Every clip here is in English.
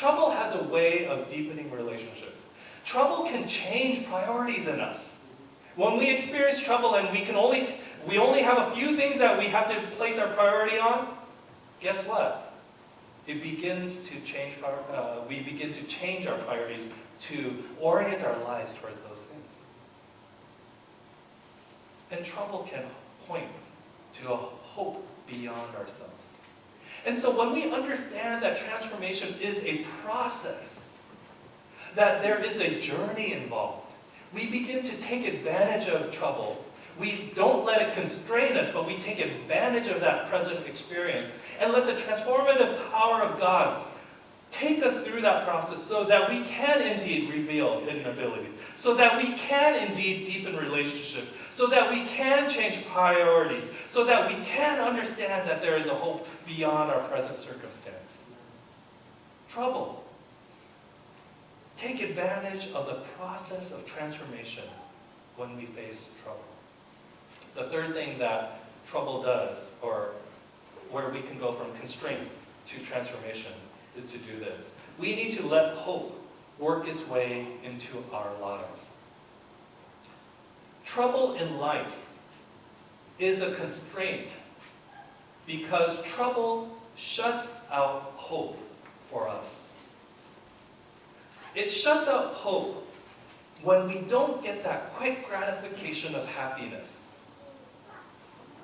Trouble has a way of deepening relationships. Trouble can change priorities in us. When we experience trouble and we only have a few things that we have to place our priority on, guess what? It begins to change. We begin to change our priorities to orient our lives towards those things. And trouble can point to a hope beyond ourselves. And so when we understand that transformation is a process, that there is a journey involved, we begin to take advantage of trouble. We don't let it constrain us, but we take advantage of that present experience and let the transformative power of God take us through that process so that we can indeed reveal hidden abilities, so that we can indeed deepen relationships, so that we can change priorities, so that we can understand that there is a hope beyond our present circumstance. Trouble. Take advantage of the process of transformation when we face trouble. The third thing that trouble does, or where we can go from constraint to transformation, is to do this. We need to let hope work its way into our lives. Trouble in life is a constraint because trouble shuts out hope for us. It shuts out hope when we don't get that quick gratification of happiness.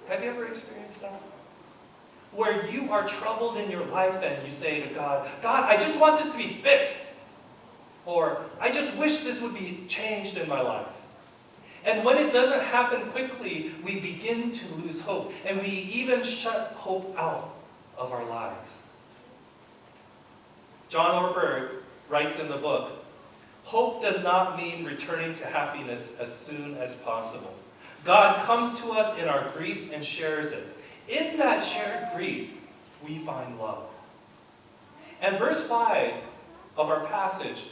Have you ever experienced that? Where you are troubled in your life and you say to God, God, I just want this to be fixed. Or, I just wish this would be changed in my life. And when it doesn't happen quickly, we begin to lose hope. And we even shut hope out of our lives. John Ortberg writes in the book, hope does not mean returning to happiness as soon as possible. God comes to us in our grief and shares it. In that shared grief, we find love. And verse 5 of our passage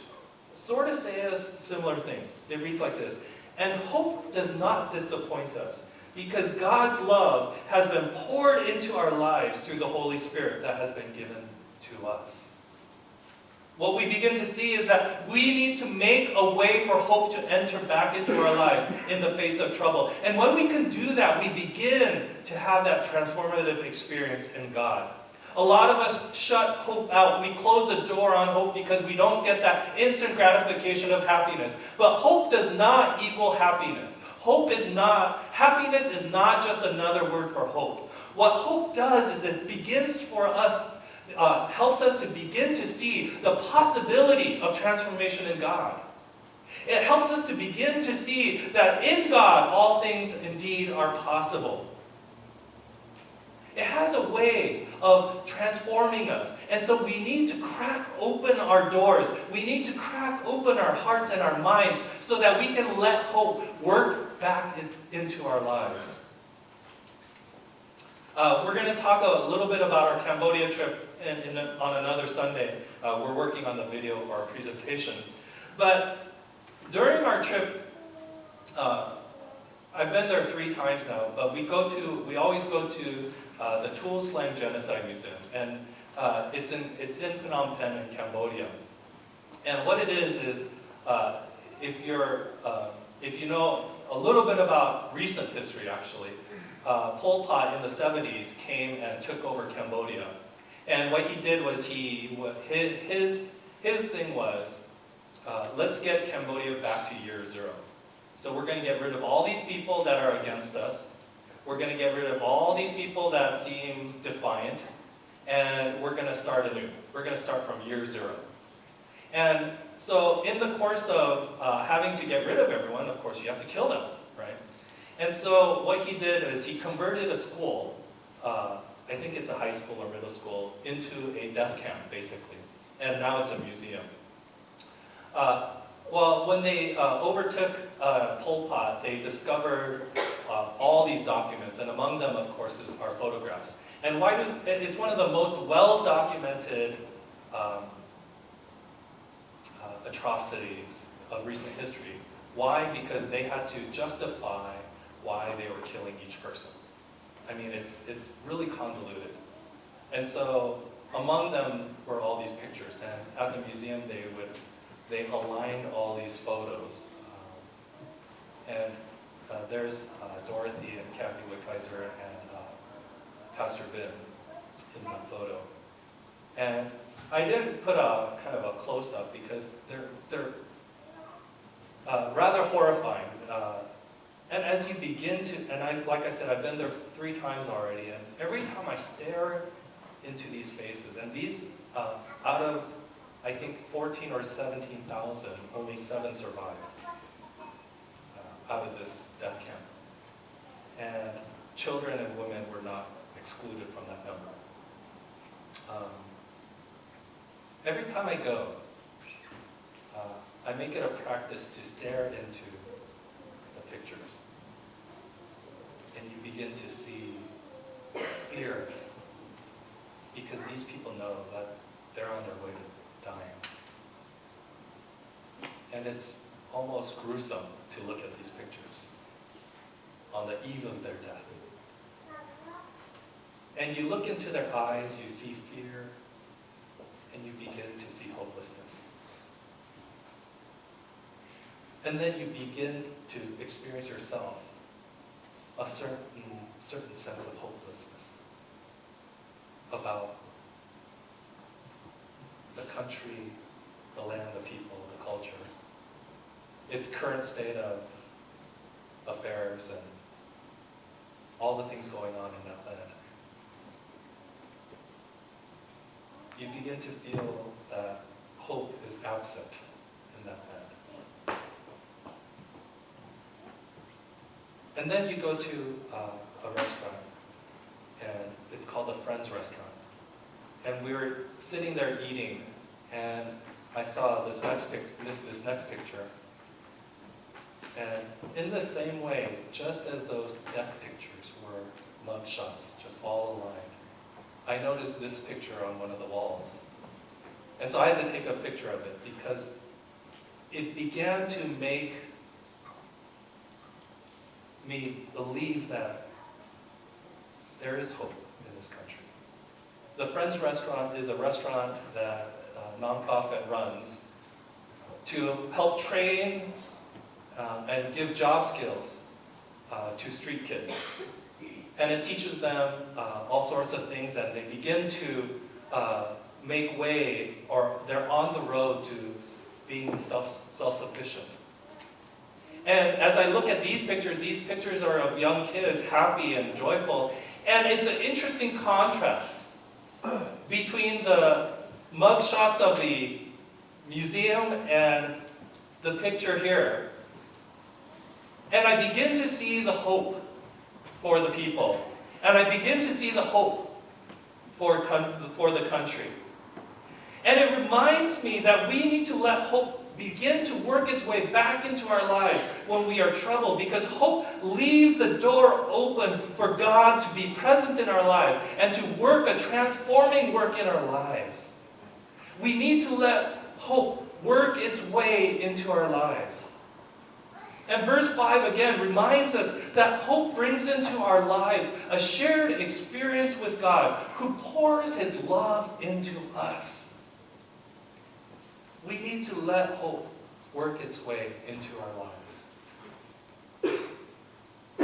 sort of says similar things. It reads like this, and hope does not disappoint us, because God's love has been poured into our lives through the Holy Spirit that has been given to us. What we begin to see is that we need to make a way for hope to enter back into our lives in the face of trouble. And when we can do that, we begin to have that transformative experience in God. A lot of us shut hope out. We close the door on hope because we don't get that instant gratification of happiness. But hope does not equal happiness. Happiness is not just another word for hope. What hope does is it begins for us helps us to begin to see the possibility of transformation in God. It helps us to begin to see that in God all things indeed are possible. It has a way of transforming us. And so we need to crack open our doors. We need to crack open our hearts and our minds so that we can let hope work back into our lives. We're going to talk a little bit about our Cambodia trip on another Sunday. We're working on the video for our presentation. But during our trip, I've been there 3 times now, but we always go to the Tuol Sleng Genocide Museum, and it's in Phnom Penh in Cambodia. And what it is if you know a little bit about recent history, actually, Pol Pot in the 70s came and took over Cambodia. And what he did was his thing was, let's get Cambodia back to year 0. So we're going to get rid of all these people that are against us. We're going to get rid of all these people that seem defiant. And we're going to start anew. We're going to start from year 0. And so in the course of having to get rid of everyone, of course, you have to kill them, right? And so what he did is he converted a school, I think it's a high school or middle school, into a death camp, basically. And now it's a museum. Well, when they overtook Pol Pot, they discovered all these documents, and among them, of course, are photographs. And it's one of the most well-documented atrocities of recent history. Why? Because they had to justify why they were killing each person. I mean, it's really convoluted. And so among them were all these pictures, and at the museum they aligned all these photos. And there's Dorothy and Kathy Wickheiser and Pastor Ben in that photo. And I didn't put a kind of a close-up because they're rather horrifying. And as you begin to, and like I said, I've been there 3 times already, and every time I stare into these faces, and these, out of, I think, 14 or 17,000, only 7 survived out of this death camp. And children and women were not excluded from that number. Every time I go, I make it a practice to stare into the pictures. And you begin to see fear, because these people know that they're on their way to dying. And it's almost gruesome to look at these pictures on the eve of their death. And you look into their eyes, you see fear, and you begin to see hopelessness. And then you begin to experience yourself a certain sense of hopelessness about the country, the land, the people, the culture, its current state of affairs, and all the things going on in that land. You begin to feel that hope is absent in that land. And then you go to a restaurant, and it's called the Friends Restaurant. And we were sitting there eating, and I saw this next picture. And in the same way, just as those death pictures were mug shots, just all aligned, I noticed this picture on one of the walls. And so I had to take a picture of it because it began to make me believe that there is hope in this country. The Friends Restaurant is a restaurant that a nonprofit runs to help train and give job skills to street kids. And it teaches them all sorts of things, and they begin to make way, or they're on the road to being self-sufficient. And as I look at these pictures are of young kids, happy and joyful, and it's an interesting contrast between the mug shots of the museum and the picture here. And I begin to see the hope for the people. And I begin to see the hope for the country. And it reminds me that we need to let hope begin to work its way back into our lives when we are troubled, because hope leaves the door open for God to be present in our lives and to work a transforming work in our lives. We need to let hope work its way into our lives. And verse 5 again reminds us that hope brings into our lives a shared experience with God who pours His love into us. We need to let hope work its way into our lives.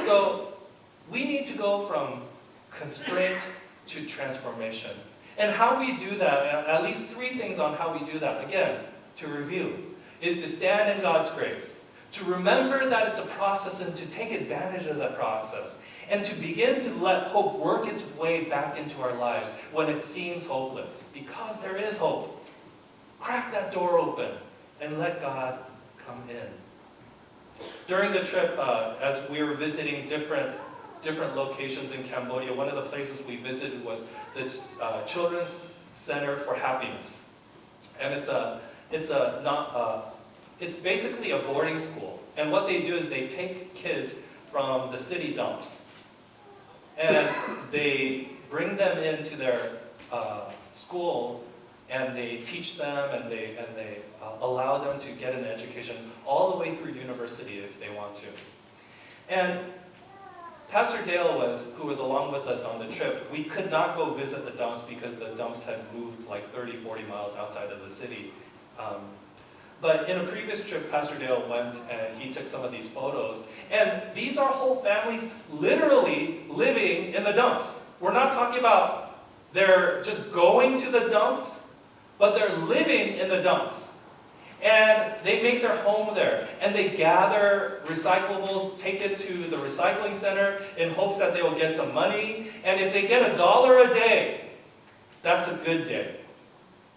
So we need to go from constraint to transformation. And how we do that, at least 3 things on how we do that, again, to review, is to stand in God's grace, to remember that it's a process and to take advantage of that process, and to begin to let hope work its way back into our lives when it seems hopeless, because there is hope. Crack that door open and let God come in. During the trip, as we were visiting different locations in Cambodia, one of the places we visited was the Children's Center for Happiness, and it's basically a boarding school. And what they do is they take kids from the city dumps, and they bring them into their school, and they teach them, and they allow them to get an education all the way through university if they want to. And Pastor Dale who was along with us on the trip, we could not go visit the dumps because the dumps had moved like 30, 40 miles outside of the city. But in a previous trip, Pastor Dale went and he took some of these photos. And these are whole families literally living in the dumps. We're not talking about they're just going to the dumps, but they're living in the dumps. And they make their home there. And they gather recyclables, take it to the recycling center in hopes that they will get some money. And if they get $1 a day, that's a good day.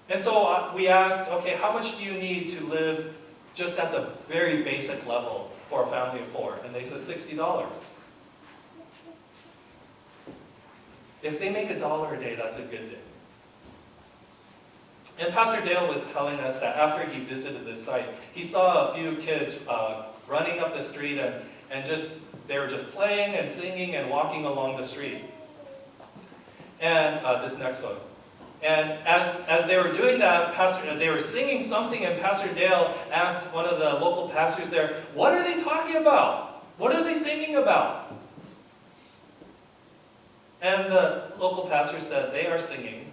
And so we asked, okay, how much do you need to live just at the very basic level for a family of 4? And they said $60. If they make $1 a day, that's a good day. And Pastor Dale was telling us that after he visited this site, he saw a few kids running up the street and they were just playing and singing and walking along the street. And this next photo. And as they were doing that, they were singing something, and Pastor Dale asked one of the local pastors there, "What are they talking about? What are they singing about?" And the local pastor said, "They are singing,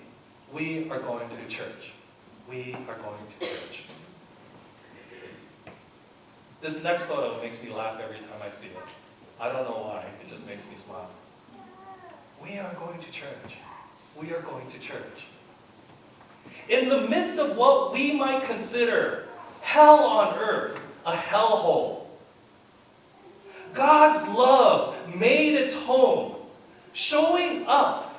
'We are going to church. We are going to church.'" This next photo makes me laugh every time I see it. I don't know why. It just makes me smile. We are going to church. We are going to church. In the midst of what we might consider hell on earth, a hellhole, God's love made its home, showing up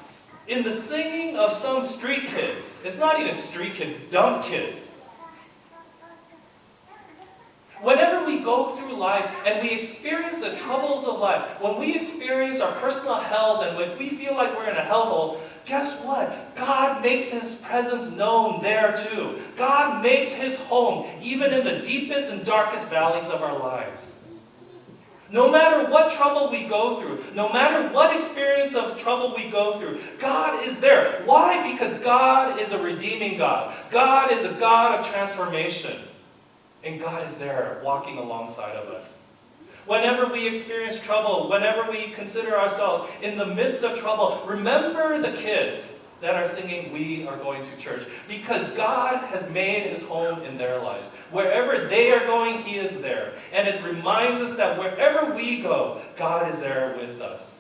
in the singing of some street kids. It's not even street kids, dumb kids. Whenever we go through life and we experience the troubles of life, when we experience our personal hells and if we feel like we're in a hellhole, guess what? God makes His presence known there too. God makes His home even in the deepest and darkest valleys of our lives. No matter what trouble we go through, no matter what experience of trouble we go through, God is there. Why? Because God is a redeeming God. God is a God of transformation. And God is there walking alongside of us. Whenever we experience trouble, whenever we consider ourselves in the midst of trouble, remember the kids that are singing, "We are going to church." Because God has made His home in their lives. Wherever they are going, He is there. And it reminds us that wherever we go, God is there with us.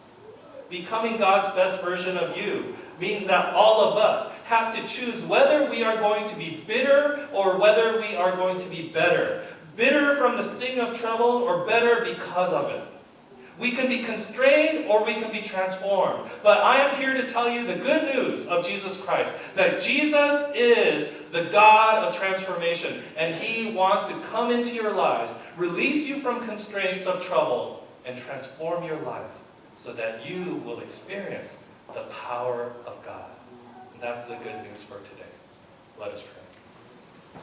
Becoming God's best version of you means that all of us have to choose whether we are going to be bitter or whether we are going to be better. Bitter from the sting of trouble or better because of it. We can be constrained or we can be transformed. But I am here to tell you the good news of Jesus Christ. That Jesus is the God of transformation. And He wants to come into your lives, release you from constraints of trouble, and transform your life so that you will experience the power of God. And that's the good news for today. Let us pray.